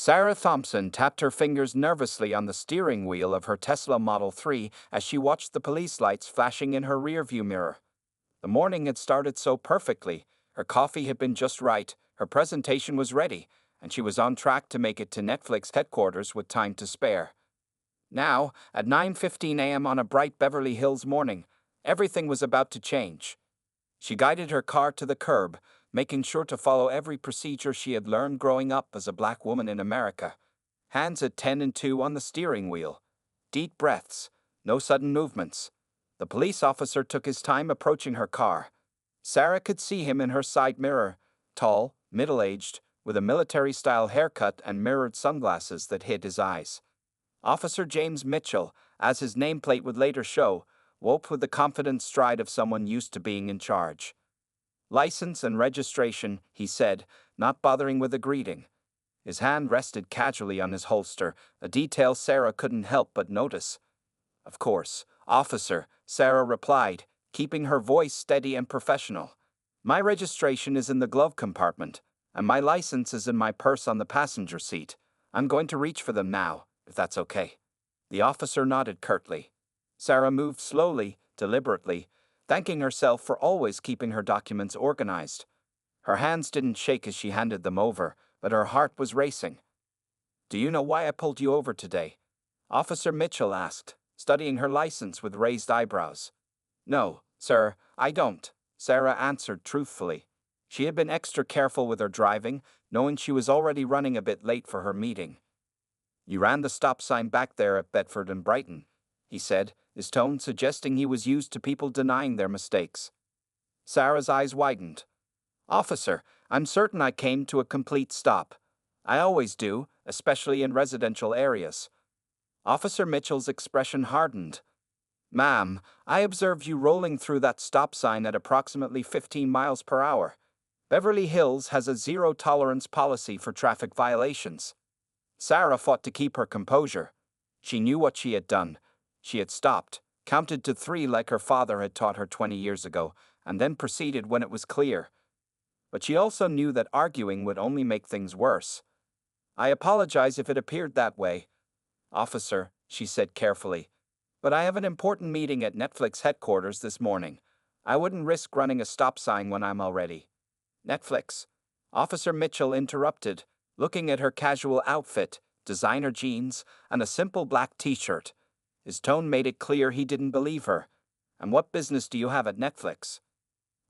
Sarah Thompson tapped her fingers nervously on the steering wheel of her Tesla Model 3 as she watched the police lights flashing in her rearview mirror. The morning had started so perfectly. Her coffee had been just right, her presentation was ready, and she was on track to make it to Netflix headquarters with time to spare. Now, at 9:15 a.m. on a bright Beverly Hills morning, everything was about to change. She guided her car to the curb, making sure to follow every procedure she had learned growing up as a black woman in America. Hands at 10 and 2 on the steering wheel. Deep breaths, no sudden movements. The police officer took his time approaching her car. Sarah could see him in her side mirror, tall, middle-aged, with a military-style haircut and mirrored sunglasses that hid his eyes. Officer James Mitchell, as his nameplate would later show, walked with the confident stride of someone used to being in charge. "License and registration," he said, not bothering with a greeting. His hand rested casually on his holster, a detail Sarah couldn't help but notice. "Of course, officer," Sarah replied, keeping her voice steady and professional. "My registration is in the glove compartment, and my license is in my purse on the passenger seat. I'm going to reach for them now, if that's okay." The officer nodded curtly. Sarah moved slowly, deliberately, thanking herself for always keeping her documents organized. Her hands didn't shake as she handed them over, but her heart was racing. "Do you know why I pulled you over today?" Officer Mitchell asked, studying her license with raised eyebrows. "No, sir, I don't," Sarah answered truthfully. She had been extra careful with her driving, knowing she was already running a bit late for her meeting. "You ran the stop sign back there at Bedford and Brighton," he said, his tone suggesting he was used to people denying their mistakes. Sarah's eyes widened. "Officer, I'm certain I came to a complete stop. I always do, especially in residential areas." Officer Mitchell's expression hardened. "Ma'am, I observed you rolling through that stop sign at approximately 15 miles per hour. Beverly Hills has a zero-tolerance policy for traffic violations." Sarah fought to keep her composure. She knew what she had done. She had stopped, counted to 3 like her father had taught her 20 years ago, and then proceeded when it was clear. But she also knew that arguing would only make things worse. "I apologize if it appeared that way, officer," she said carefully. "But I have an important meeting at Netflix headquarters this morning. I wouldn't risk running a stop sign when I'm all ready." "Netflix?" Officer Mitchell interrupted, looking at her casual outfit, designer jeans, and a simple black t-shirt. His tone made it clear he didn't believe her. "And what business do you have at Netflix?"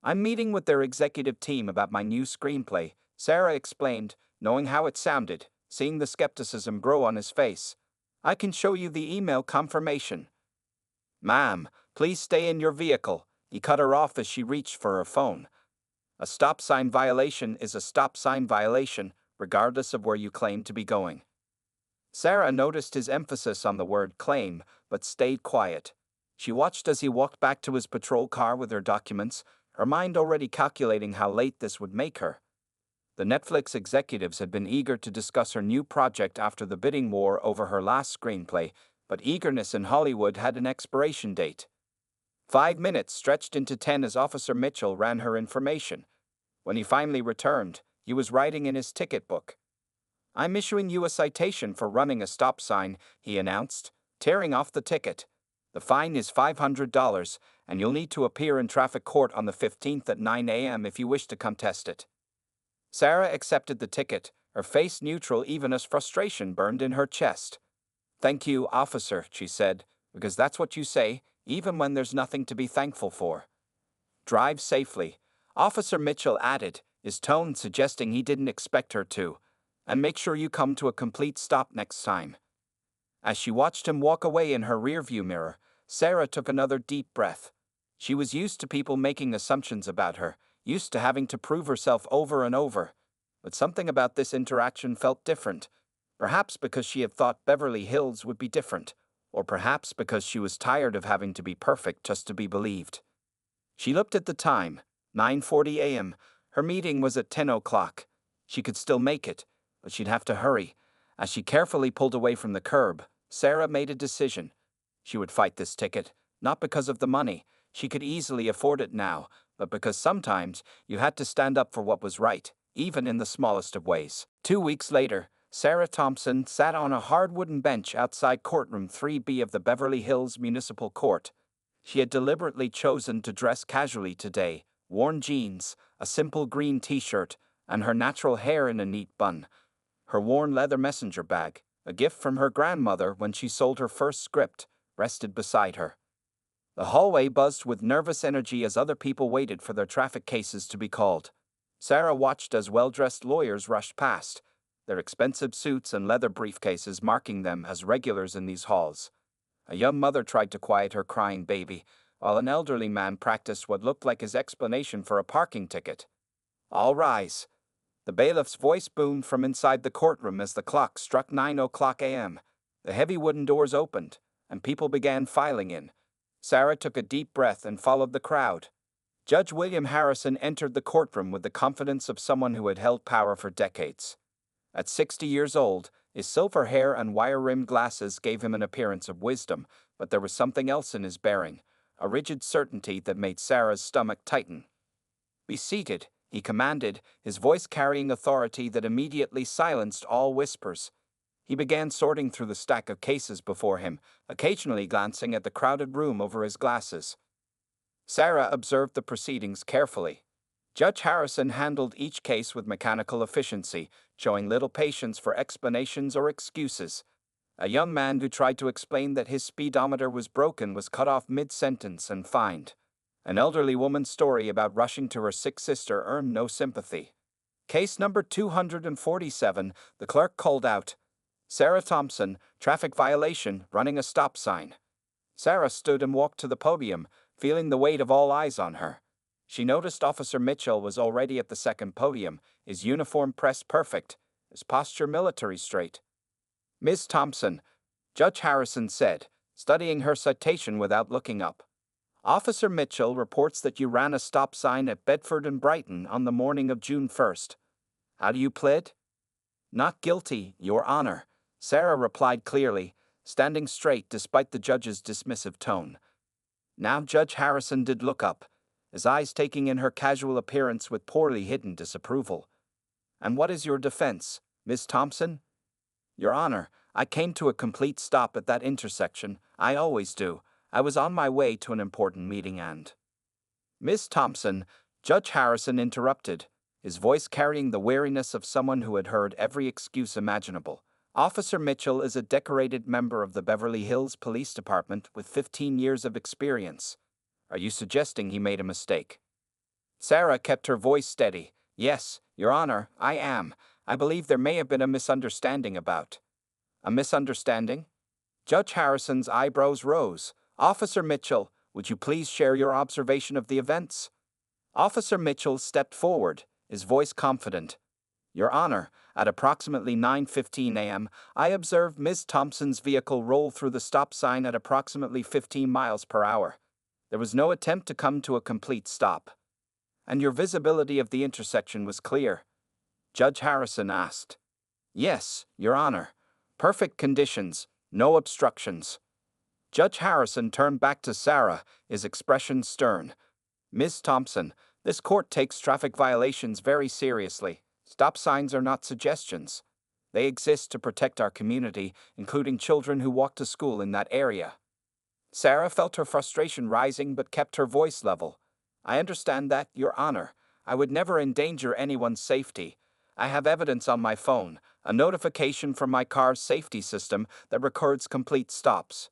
"I'm meeting with their executive team about my new screenplay," Sarah explained, knowing how it sounded, seeing the skepticism grow on his face. "I can show you the email confirmation." "Ma'am, please stay in your vehicle," he cut her off as she reached for her phone. "A stop sign violation is a stop sign violation, regardless of where you claim to be going." Sarah noticed his emphasis on the word claim, but stayed quiet. She watched as he walked back to his patrol car with her documents, her mind already calculating how late this would make her. The Netflix executives had been eager to discuss her new project after the bidding war over her last screenplay, but eagerness in Hollywood had an expiration date. 5 minutes stretched into 10 as Officer Mitchell ran her information. When he finally returned, he was writing in his ticket book. "I'm issuing you a citation for running a stop sign," he announced, tearing off the ticket. "The fine is $500, and you'll need to appear in traffic court on the 15th at 9 a.m. if you wish to contest it." Sarah accepted the ticket, her face neutral even as frustration burned in her chest. "Thank you, officer," she said, "because that's what you say, even when there's nothing to be thankful for." "Drive safely," Officer Mitchell added, his tone suggesting he didn't expect her to. "And make sure you come to a complete stop next time." As she watched him walk away in her rearview mirror, Sarah took another deep breath. She was used to people making assumptions about her, used to having to prove herself over and over. But something about this interaction felt different. Perhaps because she had thought Beverly Hills would be different, or perhaps because she was tired of having to be perfect just to be believed. She looked at the time, 9:40 a.m. Her meeting was at 10 o'clock. She could still make it, but she'd have to hurry. As she carefully pulled away from the curb, Sarah made a decision. She would fight this ticket, not because of the money. She could easily afford it now, but because sometimes you had to stand up for what was right, even in the smallest of ways. 2 weeks later, Sarah Thompson sat on a hard wooden bench outside courtroom 3B of the Beverly Hills Municipal Court. She had deliberately chosen to dress casually today, worn jeans, a simple green t-shirt, and her natural hair in a neat bun. Her worn leather messenger bag, a gift from her grandmother when she sold her first script, rested beside her. The hallway buzzed with nervous energy as other people waited for their traffic cases to be called. Sarah watched as well-dressed lawyers rushed past, their expensive suits and leather briefcases marking them as regulars in these halls. A young mother tried to quiet her crying baby, while an elderly man practiced what looked like his explanation for a parking ticket. "All rise." The bailiff's voice boomed from inside the courtroom as the clock struck 9 a.m. The heavy wooden doors opened, and people began filing in. Sarah took a deep breath and followed the crowd. Judge William Harrison entered the courtroom with the confidence of someone who had held power for decades. At 60 years old, his silver hair and wire-rimmed glasses gave him an appearance of wisdom, but there was something else in his bearing, a rigid certainty that made Sarah's stomach tighten. "Be seated," he commanded, his voice carrying authority that immediately silenced all whispers. He began sorting through the stack of cases before him, occasionally glancing at the crowded room over his glasses. Sarah observed the proceedings carefully. Judge Harrison handled each case with mechanical efficiency, showing little patience for explanations or excuses. A young man who tried to explain that his speedometer was broken was cut off mid-sentence and fined. An elderly woman's story about rushing to her sick sister earned no sympathy. Case number 247, the clerk called out, "Sarah Thompson, traffic violation, running a stop sign." Sarah stood and walked to the podium, feeling the weight of all eyes on her. She noticed Officer Mitchell was already at the second podium, his uniform pressed perfect, his posture military straight. "Miss Thompson," Judge Harrison said, studying her citation without looking up. "Officer Mitchell reports that you ran a stop sign at Bedford and Brighton on the morning of June 1st. How do you plead?" "Not guilty, Your Honor," Sarah replied clearly, standing straight despite the judge's dismissive tone. Now Judge Harrison did look up, his eyes taking in her casual appearance with poorly hidden disapproval. "And what is your defense, Miss Thompson?" "Your Honor, I came to a complete stop at that intersection. I always do. I was on my way to an important meeting and—" "Miss Thompson," Judge Harrison interrupted, his voice carrying the weariness of someone who had heard every excuse imaginable. "Officer Mitchell is a decorated member of the Beverly Hills Police Department with 15 years of experience. Are you suggesting he made a mistake?" Sarah kept her voice steady. "Yes, Your Honor, I am. I believe there may have been a misunderstanding about—" "A misunderstanding?" Judge Harrison's eyebrows rose. "Officer Mitchell, would you please share your observation of the events?" Officer Mitchell stepped forward, his voice confident. "Your Honor, at approximately 9:15 a.m., I observed Ms. Thompson's vehicle roll through the stop sign at approximately 15 miles per hour. There was no attempt to come to a complete stop." "And your visibility of the intersection was clear?" Judge Harrison asked. "Yes, Your Honor. Perfect conditions, no obstructions." Judge Harrison turned back to Sarah, his expression stern. "Ms. Thompson, this court takes traffic violations very seriously. Stop signs are not suggestions. They exist to protect our community, including children who walk to school in that area." Sarah felt her frustration rising but kept her voice level. "I understand that, Your Honor. I would never endanger anyone's safety. I have evidence on my phone, a notification from my car's safety system that records complete stops."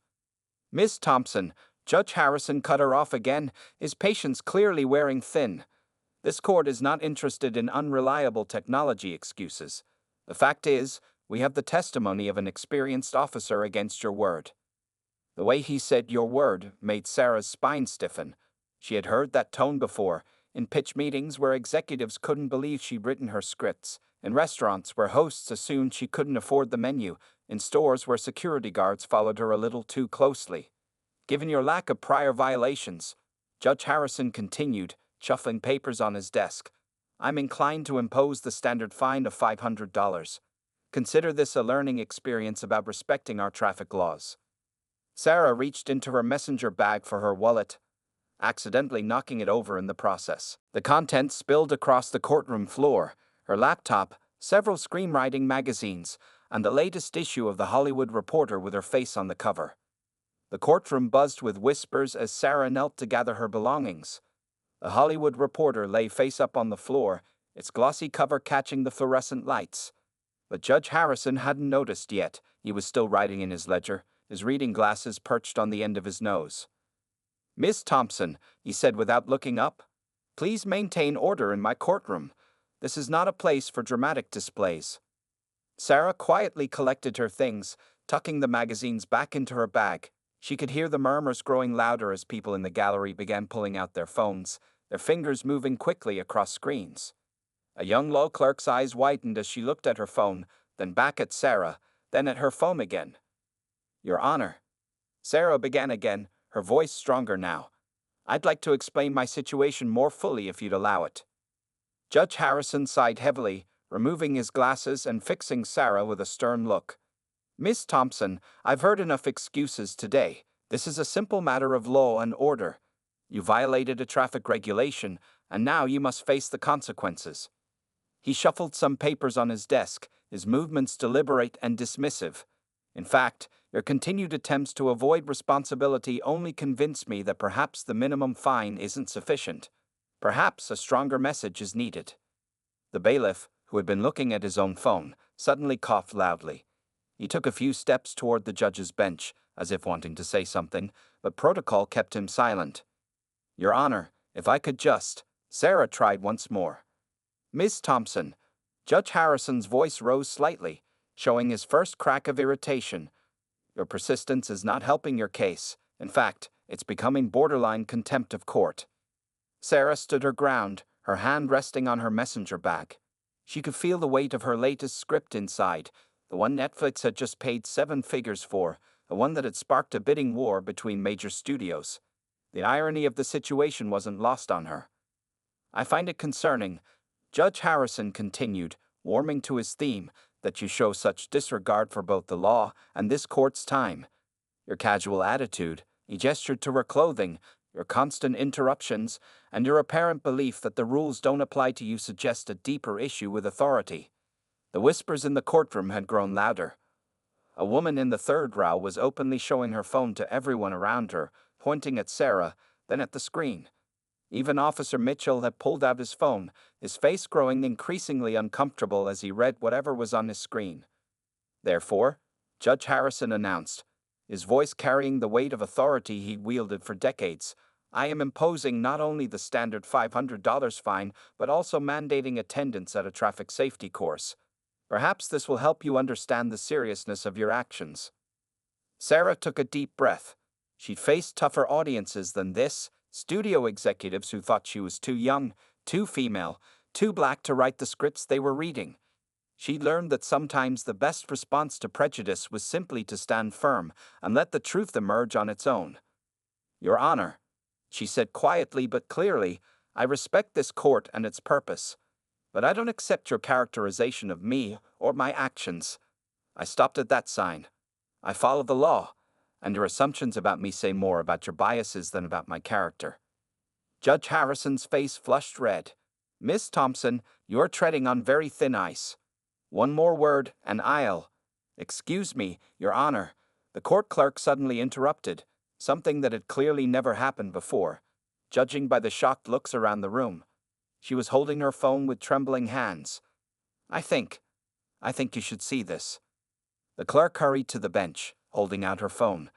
"Miss Thompson," Judge Harrison cut her off again, his patience clearly wearing thin. "This court is not interested in unreliable technology excuses. The fact is, we have the testimony of an experienced officer against your word." The way he said "your word" made Sarah's spine stiffen. She had heard that tone before, in pitch meetings where executives couldn't believe she'd written her scripts, in restaurants where hosts assumed she couldn't afford the menu, in stores where security guards followed her a little too closely. "Given your lack of prior violations," Judge Harrison continued, shuffling papers on his desk, "I'm inclined to impose the standard fine of $500. Consider this a learning experience about respecting our traffic laws." Sarah reached into her messenger bag for her wallet, accidentally knocking it over in the process. The contents spilled across the courtroom floor, her laptop, several screenwriting magazines, and the latest issue of The Hollywood Reporter with her face on the cover. The courtroom buzzed with whispers as Sarah knelt to gather her belongings. The Hollywood Reporter lay face up on the floor, its glossy cover catching the fluorescent lights. But Judge Harrison hadn't noticed yet. He was still writing in his ledger, his reading glasses perched on the end of his nose. "Miss Thompson," he said without looking up, "please maintain order in my courtroom. This is not a place for dramatic displays." Sarah quietly collected her things, tucking the magazines back into her bag. She could hear the murmurs growing louder as people in the gallery began pulling out their phones, their fingers moving quickly across screens. A young law clerk's eyes widened as she looked at her phone, then back at Sarah, then at her phone again. "Your Honor," Sarah began again, her voice stronger now. "I'd like to explain my situation more fully if you'd allow it." Judge Harrison sighed heavily, removing his glasses and fixing Sarah with a stern look. "Miss Thompson, I've heard enough excuses today. This is a simple matter of law and order. You violated a traffic regulation, and now you must face the consequences." He shuffled some papers on his desk, his movements deliberate and dismissive. "In fact, your continued attempts to avoid responsibility only convince me that perhaps the minimum fine isn't sufficient. Perhaps a stronger message is needed." The bailiff, who had been looking at his own phone, suddenly coughed loudly. He took a few steps toward the judge's bench, as if wanting to say something, but protocol kept him silent. "Your Honor, if I could just..." Sarah tried once more. "Miss Thompson," Judge Harrison's voice rose slightly, showing his first crack of irritation. "Your persistence is not helping your case. In fact, it's becoming borderline contempt of court." Sarah stood her ground, her hand resting on her messenger bag. She could feel the weight of her latest script inside, the one Netflix had just paid 7 figures for, the one that had sparked a bidding war between major studios. The irony of the situation wasn't lost on her. "I find it concerning," Judge Harrison continued, warming to his theme, "that you show such disregard for both the law and this court's time. Your casual attitude," he gestured to her clothing, "your constant interruptions, and your apparent belief that the rules don't apply to you suggest a deeper issue with authority." The whispers in the courtroom had grown louder. A woman in the third row was openly showing her phone to everyone around her, pointing at Sarah, then at the screen. Even Officer Mitchell had pulled out his phone, his face growing increasingly uncomfortable as he read whatever was on his screen. "Therefore," Judge Harrison announced, his voice carrying the weight of authority he'd wielded for decades, "I am imposing not only the standard $500 fine, but also mandating attendance at a traffic safety course. Perhaps this will help you understand the seriousness of your actions." Sarah took a deep breath. She'd faced tougher audiences than this, studio executives who thought she was too young, too female, too black to write the scripts they were reading. She'd learned that sometimes the best response to prejudice was simply to stand firm and let the truth emerge on its own. "Your Honor," she said quietly but clearly, "I respect this court and its purpose, but I don't accept your characterization of me or my actions. I stopped at that sign. I follow the law, and your assumptions about me say more about your biases than about my character." Judge Harrison's face flushed red. "Miss Thompson, you're treading on very thin ice. One more word, and I'll..." "Excuse me, Your Honor," the court clerk suddenly interrupted, something that had clearly never happened before, judging by the shocked looks around the room. She was holding her phone with trembling hands. I think you should see this." The clerk hurried to the bench, holding out her phone.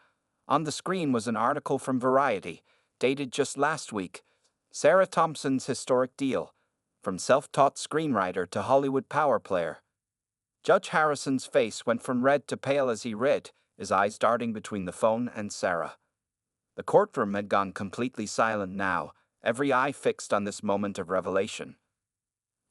On the screen was an article from Variety, dated just last week. Sarah Thompson's historic deal, from self-taught screenwriter to Hollywood power player. Judge Harrison's face went from red to pale as he read, his eyes darting between the phone and Sarah. The courtroom had gone completely silent now, every eye fixed on this moment of revelation.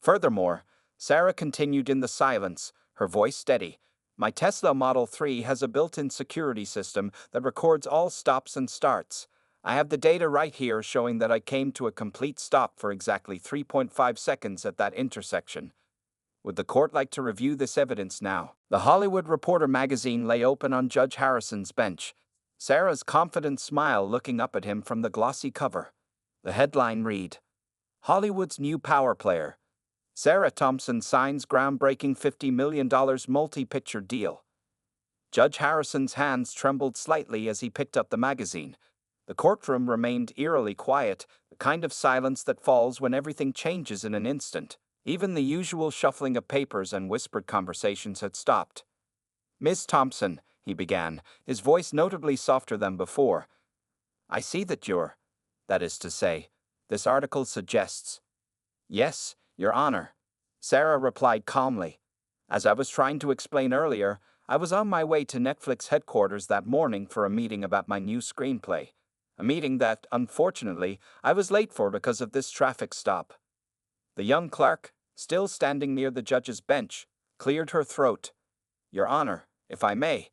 Furthermore, Sarah continued in the silence, her voice steady. "My Tesla Model 3 has a built-in security system that records all stops and starts. I have the data right here showing that I came to a complete stop for exactly 3.5 seconds at that intersection. Would the court like to review this evidence now?" The Hollywood Reporter magazine lay open on Judge Harrison's bench, Sarah's confident smile looking up at him from the glossy cover. The headline read, "Hollywood's New Power Player. Sarah Thompson signs groundbreaking $50 million multi-picture deal. Judge Harrison's hands trembled slightly as he picked up the magazine. The courtroom remained eerily quiet, the kind of silence that falls when everything changes in an instant. Even the usual shuffling of papers and whispered conversations had stopped. "Miss Thompson," he began, his voice notably softer than before, "I see that is to say, this article suggests." "Yes, Your Honor," Sarah replied calmly. "As I was trying to explain earlier, I was on my way to Netflix headquarters that morning for a meeting about my new screenplay. A meeting that, unfortunately, I was late for because of this traffic stop." The young clerk, still standing near the judge's bench, cleared her throat. "Your Honor, if I may,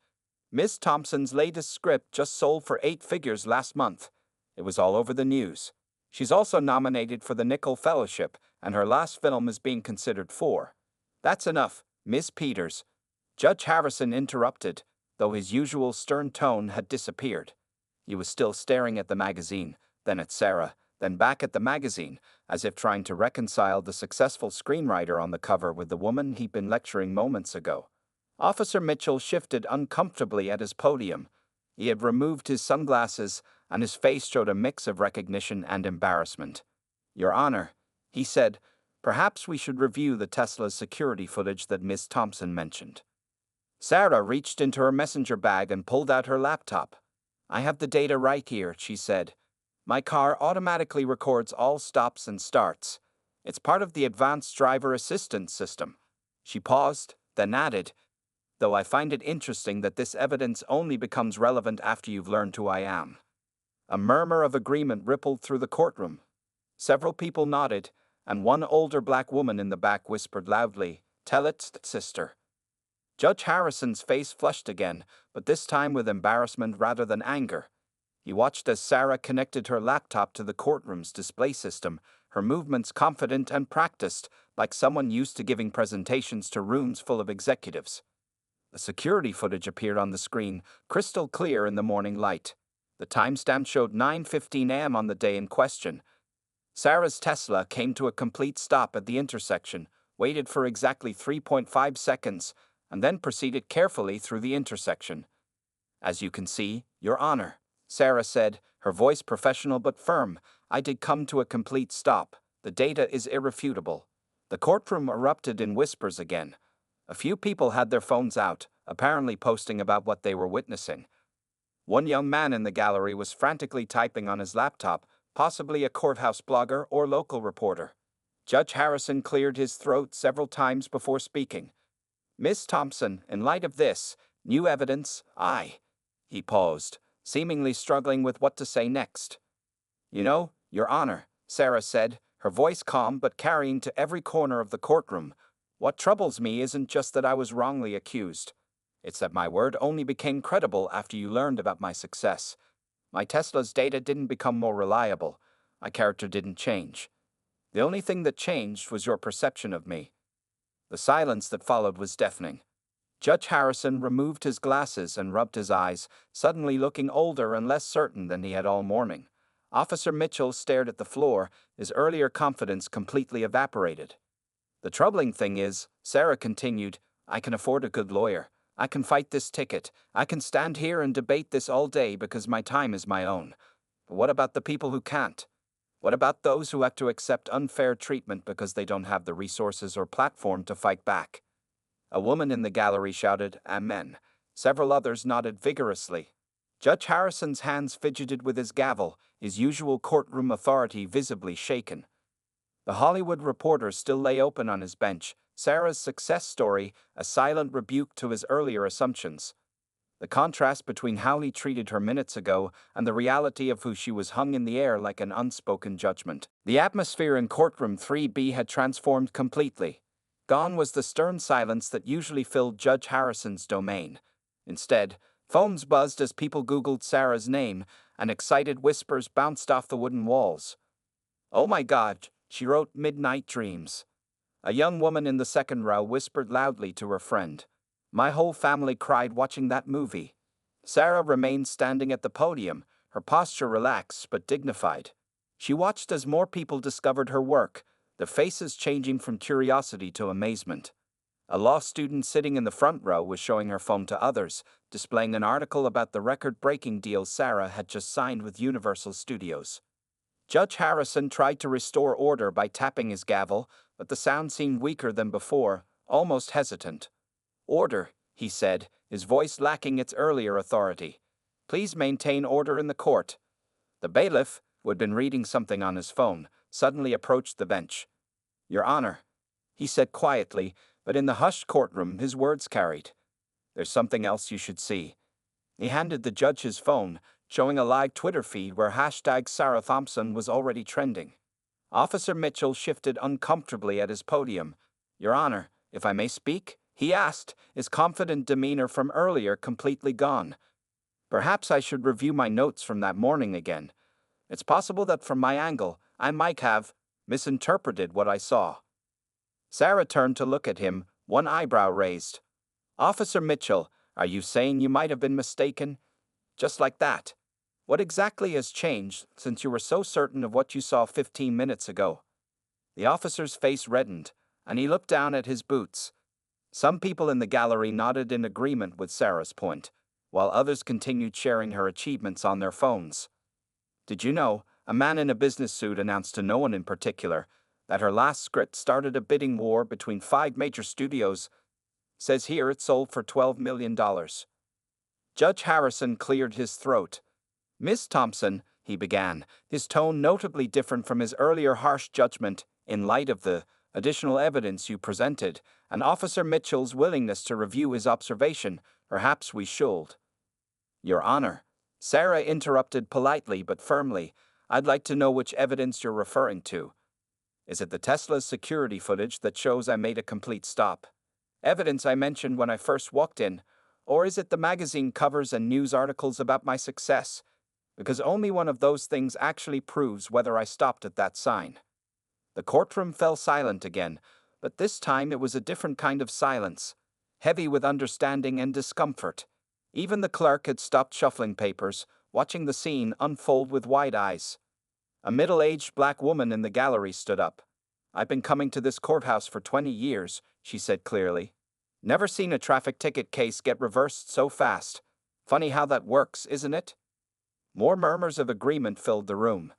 Miss Thompson's latest script just sold for 8 figures last month. It was all over the news. She's also nominated for the Nicol Fellowship, and her last film is being considered for." "That's enough, Miss Peters," Judge Harrison interrupted, though his usual stern tone had disappeared. He was still staring at the magazine, then at Sarah, then back at the magazine, as if trying to reconcile the successful screenwriter on the cover with the woman he'd been lecturing moments ago. Officer Mitchell shifted uncomfortably at his podium. He had removed his sunglasses, and his face showed a mix of recognition and embarrassment. "Your Honor," he said, "perhaps we should review the Tesla's security footage that Miss Thompson mentioned." Sarah reached into her messenger bag and pulled out her laptop. "I have the data right here," she said. "My car automatically records all stops and starts. It's part of the advanced driver assistance system." She paused, then added, "Though I find it interesting that this evidence only becomes relevant after you've learned who I am." A murmur of agreement rippled through the courtroom. Several people nodded, and one older black woman in the back whispered loudly, "Tell it, sister." Judge Harrison's face flushed again, but this time with embarrassment rather than anger. He watched as Sarah connected her laptop to the courtroom's display system, her movements confident and practiced, like someone used to giving presentations to rooms full of executives. The security footage appeared on the screen, crystal clear in the morning light. The timestamp showed 9:15 a.m. on the day in question. Sarah's Tesla came to a complete stop at the intersection, waited for exactly 3.5 seconds, and then proceeded carefully through the intersection. "As you can see, Your Honor," Sarah said, her voice professional but firm, "I did come to a complete stop. The data is irrefutable." The courtroom erupted in whispers again. A few people had their phones out, apparently posting about what they were witnessing. One young man in the gallery was frantically typing on his laptop, possibly a courthouse blogger or local reporter. Judge Harrison cleared his throat several times before speaking. "Miss Thompson, in light of this new evidence, He paused, seemingly struggling with what to say next. "You know, Your Honor," Sarah said, her voice calm but carrying to every corner of the courtroom, "what troubles me isn't just that I was wrongly accused. It's that my word only became credible after you learned about my success. My Tesla's data didn't become more reliable. My character didn't change. The only thing that changed was your perception of me." The silence that followed was deafening. Judge Harrison removed his glasses and rubbed his eyes, suddenly looking older and less certain than he had all morning. Officer Mitchell stared at the floor, his earlier confidence completely evaporated. "The troubling thing is," Sarah continued, "I can afford a good lawyer. I can fight this ticket. I can stand here and debate this all day because my time is my own. But what about the people who can't? What about those who have to accept unfair treatment because they don't have the resources or platform to fight back?" A woman in the gallery shouted, "Amen." Several others nodded vigorously. Judge Harrison's hands fidgeted with his gavel, his usual courtroom authority visibly shaken. The Hollywood Reporter still lay open on his bench, Sarah's success story a silent rebuke to his earlier assumptions. The contrast between how he treated her minutes ago and the reality of who she was hung in the air like an unspoken judgment. The atmosphere in courtroom 3B had transformed completely. Gone was the stern silence that usually filled Judge Harrison's domain. Instead, phones buzzed as people Googled Sarah's name, and excited whispers bounced off the wooden walls. "Oh my God," she wrote, "Midnight Dreams." A young woman in the second row whispered loudly to her friend, "My whole family cried watching that movie." Sarah remained standing at the podium, her posture relaxed but dignified. She watched as more people discovered her work, the faces changing from curiosity to amazement. A law student sitting in the front row was showing her phone to others, displaying an article about the record-breaking deal Sarah had just signed with Universal Studios. Judge Harrison tried to restore order by tapping his gavel, but the sound seemed weaker than before, almost hesitant. "Order," he said, his voice lacking its earlier authority. "Please maintain order in the court." The bailiff, who had been reading something on his phone, suddenly approached the bench. "Your Honor," he said quietly, but in the hushed courtroom his words carried. "There's something else you should see." He handed the judge his phone, showing a live Twitter feed where hashtag Sarah Thompson was already trending. Officer Mitchell shifted uncomfortably at his podium. "Your Honor, if I may speak?" he asked, his confident demeanor from earlier completely gone. "Perhaps I should review my notes from that morning again. It's possible that from my angle, I might have misinterpreted what I saw." Sarah turned to look at him, one eyebrow raised. "Officer Mitchell, are you saying you might have been mistaken? Just like that? What exactly has changed since you were so certain of what you saw 15 minutes ago?" The officer's face reddened, and he looked down at his boots. Some people in the gallery nodded in agreement with Sarah's point, while others continued sharing her achievements on their phones. "Did you know," a man in a business suit announced to no one in particular, "that her last script started a bidding war between 5 major studios? Says here it sold for $12 million. Judge Harrison cleared his throat. "Miss Thompson," he began, his tone notably different from his earlier harsh judgment, "in light of the additional evidence you presented, and Officer Mitchell's willingness to review his observation, perhaps we should." "Your Honor," Sarah interrupted politely but firmly, "I'd like to know which evidence you're referring to. Is it the Tesla's security footage that shows I made a complete stop? Evidence I mentioned when I first walked in? Or is it the magazine covers and news articles about my success? Because only one of those things actually proves whether I stopped at that sign." The courtroom fell silent again, but this time it was a different kind of silence, heavy with understanding and discomfort. Even the clerk had stopped shuffling papers, watching the scene unfold with wide eyes. A middle-aged black woman in the gallery stood up. "I've been coming to this courthouse for 20 years, she said clearly. "Never seen a traffic ticket case get reversed so fast. Funny how that works, isn't it?" More murmurs of agreement filled the room.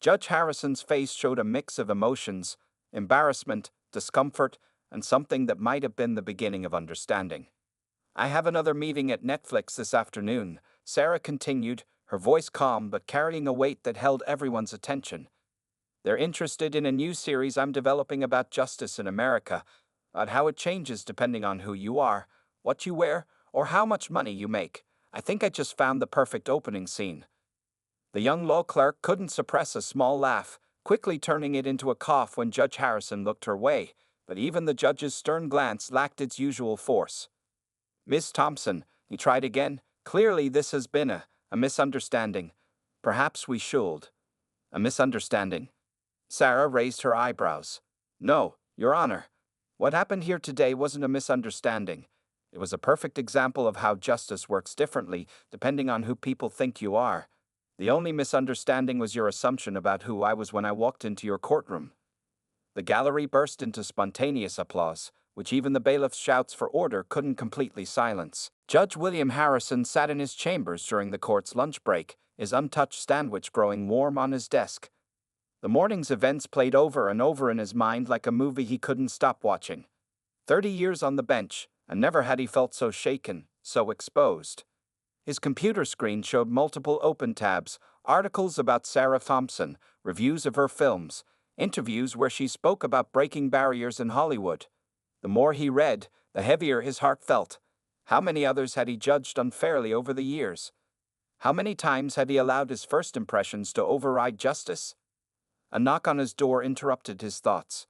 Judge Harrison's face showed a mix of emotions, embarrassment, discomfort, and something that might have been the beginning of understanding. "I have another meeting at Netflix this afternoon," Sarah continued, her voice calm but carrying a weight that held everyone's attention. "They're interested in a new series I'm developing about justice in America, about how it changes depending on who you are, what you wear, or how much money you make. I think I just found the perfect opening scene." The young law clerk couldn't suppress a small laugh, quickly turning it into a cough when Judge Harrison looked her way, but even the judge's stern glance lacked its usual force. "Miss Thompson," he tried again, "clearly this has been a misunderstanding. Perhaps we should." "A misunderstanding?" Sarah raised her eyebrows. "No, Your Honor. What happened here today wasn't a misunderstanding. It was a perfect example of how justice works differently depending on who people think you are. The only misunderstanding was your assumption about who I was when I walked into your courtroom." The gallery burst into spontaneous applause, which even the bailiff's shouts for order couldn't completely silence. Judge William Harrison sat in his chambers during the court's lunch break, his untouched sandwich growing warm on his desk. The morning's events played over and over in his mind like a movie he couldn't stop watching. 30 years on the bench, and never had he felt so shaken, so exposed. His computer screen showed multiple open tabs, articles about Sarah Thompson, reviews of her films, interviews where she spoke about breaking barriers in Hollywood. The more he read, the heavier his heart felt. How many others had he judged unfairly over the years? How many times had he allowed his first impressions to override justice? A knock on his door interrupted his thoughts.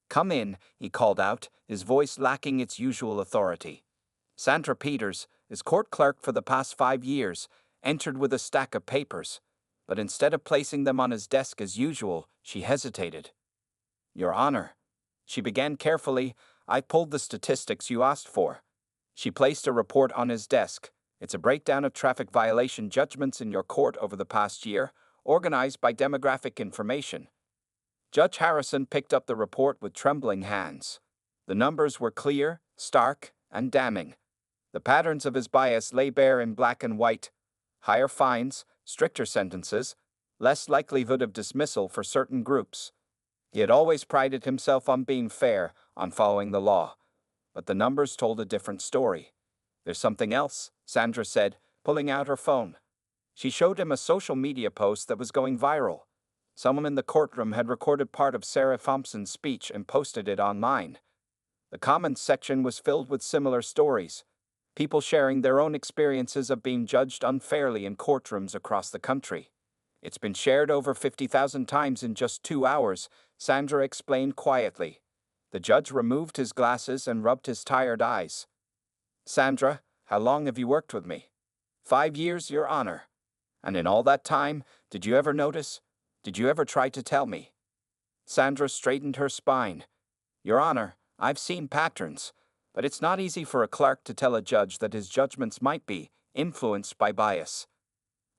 "Come in," he called out, his voice lacking its usual authority. Sandra Peters, his court clerk for the past 5 years, entered with a stack of papers, but instead of placing them on his desk as usual, she hesitated. "Your Honor," she began carefully, "I pulled the statistics you asked for." She placed a report on his desk. "It's a breakdown of traffic violation judgments in your court over the past year, organized by demographic information." Judge Harrison picked up the report with trembling hands. The numbers were clear, stark, and damning. The patterns of his bias lay bare in black and white. Higher fines, stricter sentences, less likelihood of dismissal for certain groups. He had always prided himself on being fair, on following the law. But the numbers told a different story. "There's something else," Sandra said, pulling out her phone. She showed him a social media post that was going viral. Someone in the courtroom had recorded part of Sarah Thompson's speech and posted it online. The comments section was filled with similar stories. People sharing their own experiences of being judged unfairly in courtrooms across the country. "It's been shared over 50,000 times in just 2 hours," Sandra explained quietly. The judge removed his glasses and rubbed his tired eyes. "Sandra, how long have you worked with me?" "5 years, Your Honor." "And in all that time, did you ever notice? Did you ever try to tell me?" Sandra straightened her spine. "Your Honor, I've seen patterns, but it's not easy for a clerk to tell a judge that his judgments might be influenced by bias."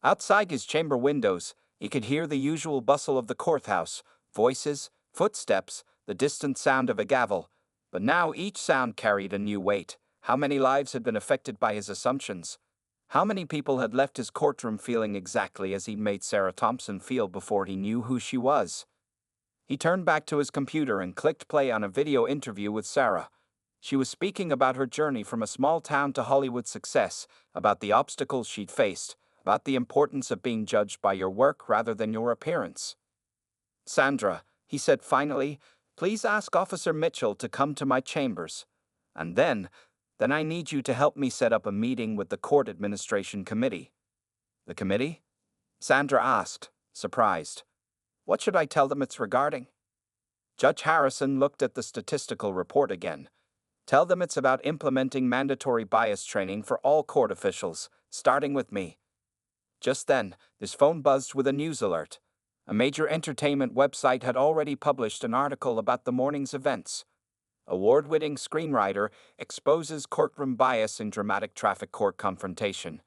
Outside his chamber windows, he could hear the usual bustle of the courthouse, voices, footsteps, the distant sound of a gavel. But now each sound carried a new weight. How many lives had been affected by his assumptions? How many people had left his courtroom feeling exactly as he'd made Sarah Thompson feel before he knew who she was? He turned back to his computer and clicked play on a video interview with Sarah. She was speaking about her journey from a small town to Hollywood success, about the obstacles she'd faced, about the importance of being judged by your work rather than your appearance. "Sandra," he said finally, "please ask Officer Mitchell to come to my chambers. And then I need you to help me set up a meeting with the Court Administration Committee." "The committee?" Sandra asked, surprised. "What should I tell them it's regarding?" Judge Harrison looked at the statistical report again. "Tell them it's about implementing mandatory bias training for all court officials, starting with me." Just then, his phone buzzed with a news alert. A major entertainment website had already published an article about the morning's events. Award-winning screenwriter exposes courtroom bias in dramatic traffic court confrontation.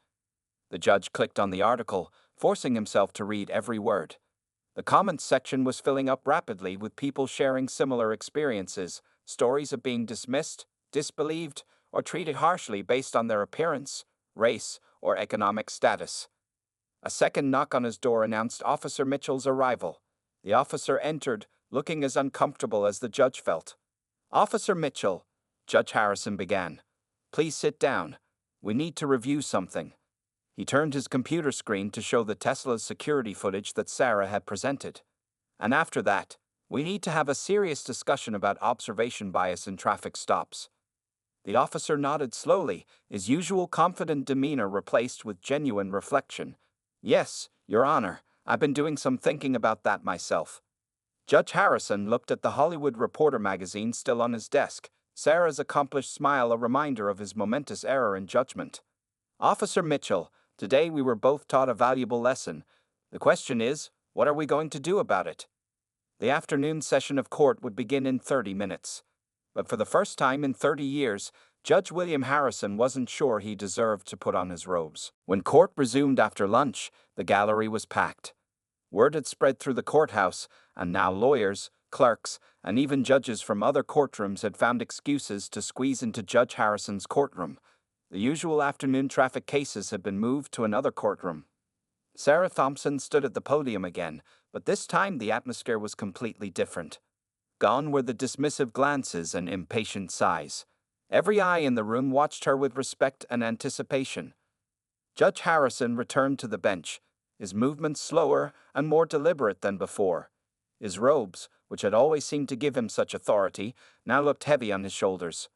The judge clicked on the article, forcing himself to read every word. The comments section was filling up rapidly with people sharing similar experiences, stories of being dismissed, disbelieved, or treated harshly based on their appearance, race, or economic status. A second knock on his door announced Officer Mitchell's arrival. The officer entered, looking as uncomfortable as the judge felt. "Officer Mitchell," Judge Harrison began, "please sit down. We need to review something." He turned his computer screen to show the Tesla's security footage that Sarah had presented. "And after that, we need to have a serious discussion about observation bias in traffic stops." The officer nodded slowly, his usual confident demeanor replaced with genuine reflection. "Yes, Your Honor, I've been doing some thinking about that myself." Judge Harrison looked at the Hollywood Reporter magazine still on his desk, Sarah's accomplished smile a reminder of his momentous error in judgment. "Officer Mitchell, today we were both taught a valuable lesson. The question is, what are we going to do about it?" The afternoon session of court would begin in 30 minutes. But for the first time in 30 years, Judge William Harrison wasn't sure he deserved to put on his robes. When court resumed after lunch, the gallery was packed. Word had spread through the courthouse, and now lawyers, clerks, and even judges from other courtrooms had found excuses to squeeze into Judge Harrison's courtroom. The usual afternoon traffic cases had been moved to another courtroom. Sarah Thompson stood at the podium again, but this time the atmosphere was completely different. Gone were the dismissive glances and impatient sighs. Every eye in the room watched her with respect and anticipation. Judge Harrison returned to the bench, his movements slower and more deliberate than before. His robes, which had always seemed to give him such authority, now looked heavy on his shoulders.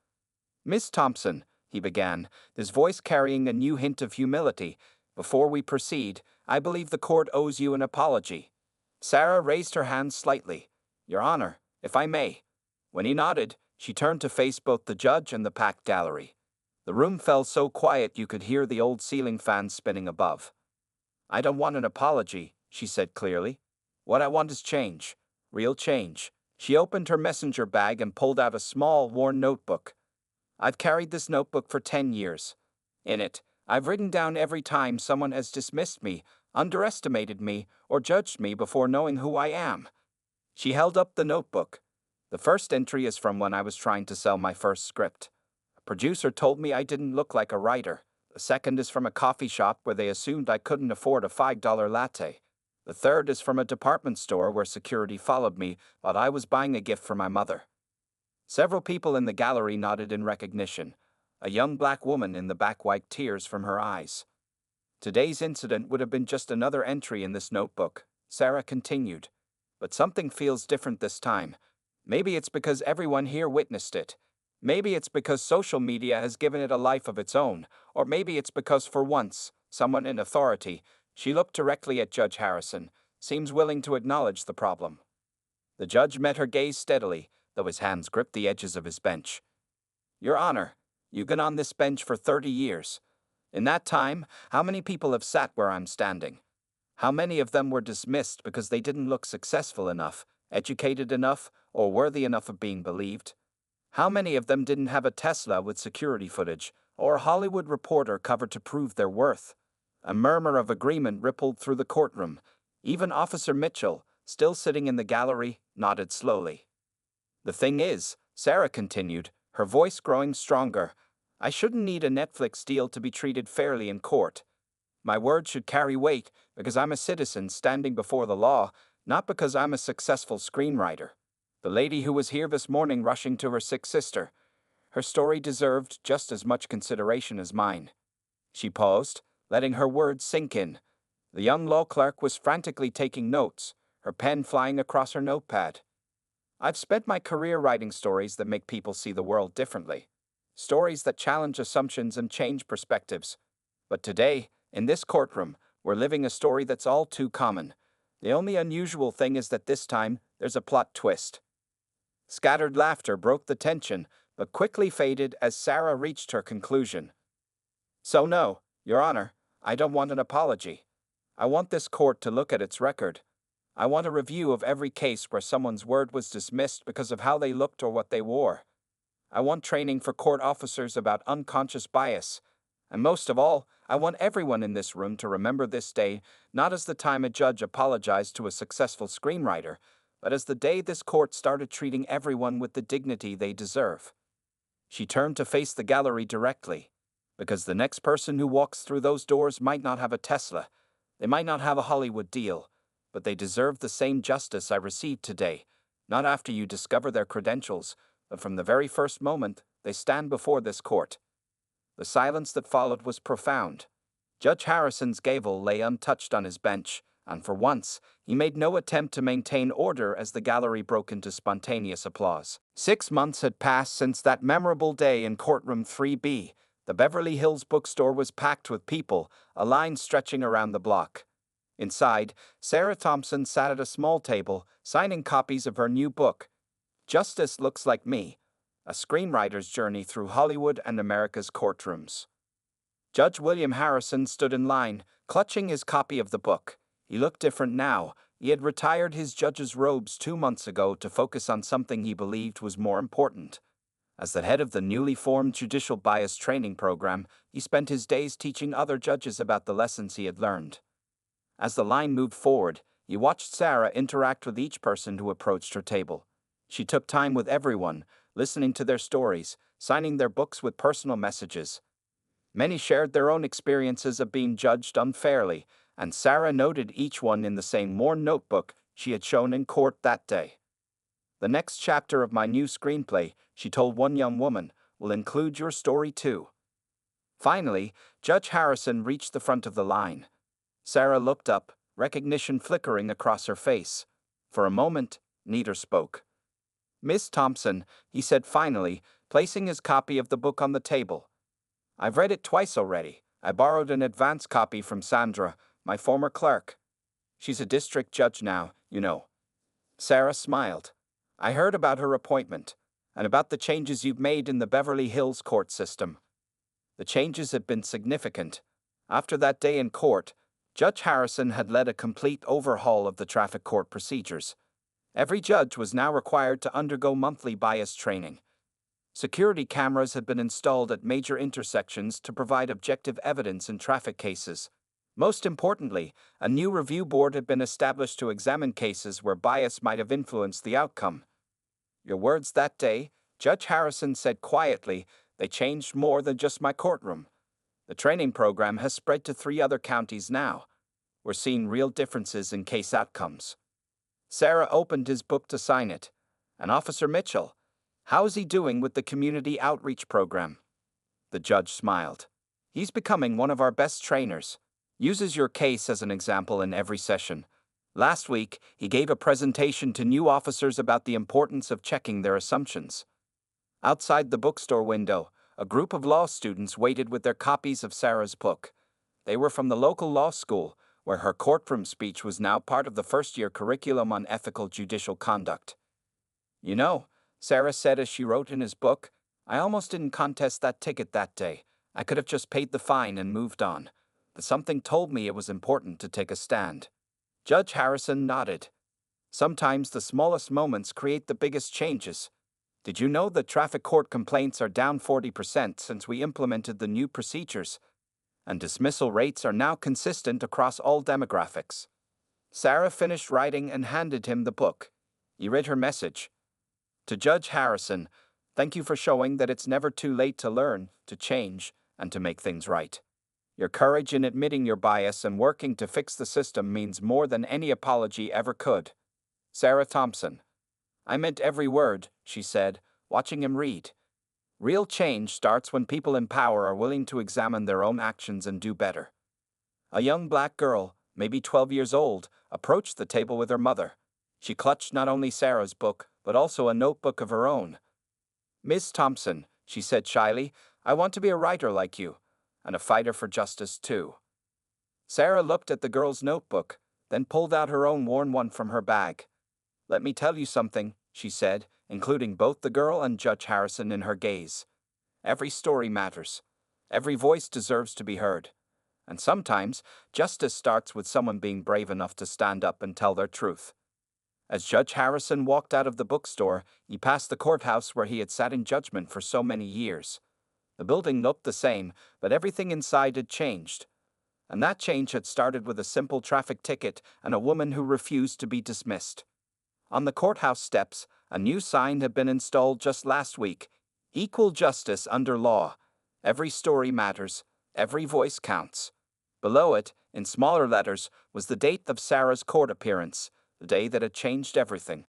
"Miss Thompson," he began, his voice carrying a new hint of humility, "before we proceed, I believe the court owes you an apology." Sarah raised her hand slightly. "Your Honor, if I may." When he nodded, she turned to face both the judge and the packed gallery. The room fell so quiet you could hear the old ceiling fans spinning above. "I don't want an apology," she said clearly. "What I want is change. Real change." She opened her messenger bag and pulled out a small, worn notebook. "I've carried this notebook for 10 years. In it, I've written down every time someone has dismissed me, underestimated me, or judged me before knowing who I am." She held up the notebook. The first entry is from when I was trying to sell my first script. A producer told me I didn't look like a writer. The second is from a coffee shop where they assumed I couldn't afford a $5 latte. The third is from a department store where security followed me while I was buying a gift for my mother. Several people in the gallery nodded in recognition. A young black woman in the back wiped tears from her eyes. Today's incident would have been just another entry in this notebook, Sarah continued. But something feels different this time. Maybe it's because everyone here witnessed it. Maybe it's because social media has given it a life of its own. Or maybe it's because for once, someone in authority, she looked directly at Judge Harrison, seems willing to acknowledge the problem. The judge met her gaze steadily, though his hands gripped the edges of his bench. Your Honor, you've been on this bench for 30 years. In that time, how many people have sat where I'm standing? How many of them were dismissed because they didn't look successful enough, educated enough, or worthy enough of being believed? How many of them didn't have a Tesla with security footage, or a Hollywood Reporter cover to prove their worth? A murmur of agreement rippled through the courtroom. Even Officer Mitchell, still sitting in the gallery, nodded slowly. The thing is, Sarah continued, her voice growing stronger, I shouldn't need a Netflix deal to be treated fairly in court. My word should carry weight because I'm a citizen standing before the law, not because I'm a successful screenwriter. The lady who was here this morning rushing to her sick sister. Her story deserved just as much consideration as mine. She paused, letting her words sink in. The young law clerk was frantically taking notes, her pen flying across her notepad. I've spent my career writing stories that make people see the world differently. Stories that challenge assumptions and change perspectives. But today, in this courtroom, we're living a story that's all too common. The only unusual thing is that this time, there's a plot twist. Scattered laughter broke the tension, but quickly faded as Sarah reached her conclusion. So no, Your Honor, I don't want an apology. I want this court to look at its record. I want a review of every case where someone's word was dismissed because of how they looked or what they wore. I want training for court officers about unconscious bias. And most of all, I want everyone in this room to remember this day not as the time a judge apologized to a successful screenwriter, but as the day this court started treating everyone with the dignity they deserve. She turned to face the gallery directly, because the next person who walks through those doors might not have a Tesla, they might not have a Hollywood deal, but they deserve the same justice I received today, not after you discover their credentials, but from the very first moment they stand before this court. The silence that followed was profound. Judge Harrison's gavel lay untouched on his bench, and for once, he made no attempt to maintain order as the gallery broke into spontaneous applause. 6 months had passed since that memorable day in courtroom 3B. The Beverly Hills bookstore was packed with people, a line stretching around the block. Inside, Sarah Thompson sat at a small table, signing copies of her new book, Justice Looks Like Me, a screenwriter's journey through Hollywood and America's courtrooms. Judge William Harrison stood in line, clutching his copy of the book. He looked different now. He had retired his judge's robes 2 months ago to focus on something he believed was more important. As the head of the newly formed Judicial Bias Training Program, he spent his days teaching other judges about the lessons he had learned. As the line moved forward, he watched Sarah interact with each person who approached her table. She took time with everyone, listening to their stories, signing their books with personal messages. Many shared their own experiences of being judged unfairly, and Sarah noted each one in the same worn notebook she had shown in court that day. The next chapter of my new screenplay, she told one young woman, will include your story too. Finally, Judge Harrison reached the front of the line. Sarah looked up, recognition flickering across her face. For a moment, neither spoke. Miss Thompson, he said finally, placing his copy of the book on the table. I've read it twice already. I borrowed an advance copy from Sandra, my former clerk. She's a district judge now, you know. Sarah smiled. I heard about her appointment, and about the changes you've made in the Beverly Hills court system. The changes have been significant. After that day in court, Judge Harrison had led a complete overhaul of the traffic court procedures. Every judge was now required to undergo monthly bias training. Security cameras had been installed at major intersections to provide objective evidence in traffic cases. Most importantly, a new review board had been established to examine cases where bias might have influenced the outcome. Your words that day, Judge Harrison said quietly, they changed more than just my courtroom. The training program has spread to 3 other counties now. We're seeing real differences in case outcomes. Sarah opened his book to sign it. And Officer Mitchell, how's he doing with the community outreach program? The judge smiled. He's becoming one of our best trainers. Uses your case as an example in every session. Last week, he gave a presentation to new officers about the importance of checking their assumptions. Outside the bookstore window, a group of law students waited with their copies of Sarah's book. They were from the local law school, where her courtroom speech was now part of the first-year curriculum on ethical judicial conduct. You know, Sarah said as she wrote in his book, I almost didn't contest that ticket that day. I could have just paid the fine and moved on. But something told me it was important to take a stand. Judge Harrison nodded. Sometimes the smallest moments create the biggest changes. Did you know that traffic court complaints are down 40% since we implemented the new procedures? And dismissal rates are now consistent across all demographics. Sarah finished writing and handed him the book. He read her message. To Judge Harrison, thank you for showing that it's never too late to learn, to change, and to make things right. Your courage in admitting your bias and working to fix the system means more than any apology ever could. Sarah Thompson. I meant every word, she said, watching him read. Real change starts when people in power are willing to examine their own actions and do better. A young black girl, maybe 12 years old, approached the table with her mother. She clutched not only Sarah's book, but also a notebook of her own. Miss Thompson, she said shyly, I want to be a writer like you, and a fighter for justice too. Sarah looked at the girl's notebook, then pulled out her own worn one from her bag. Let me tell you something, she said, including both the girl and Judge Harrison in her gaze. Every story matters. Every voice deserves to be heard. And sometimes, justice starts with someone being brave enough to stand up and tell their truth. As Judge Harrison walked out of the bookstore, he passed the courthouse where he had sat in judgment for so many years. The building looked the same, but everything inside had changed. And that change had started with a simple traffic ticket and a woman who refused to be dismissed. On the courthouse steps, a new sign had been installed just last week. Equal justice under law. Every story matters. Every voice counts. Below it, in smaller letters, was the date of Sarah's court appearance, the day that had changed everything.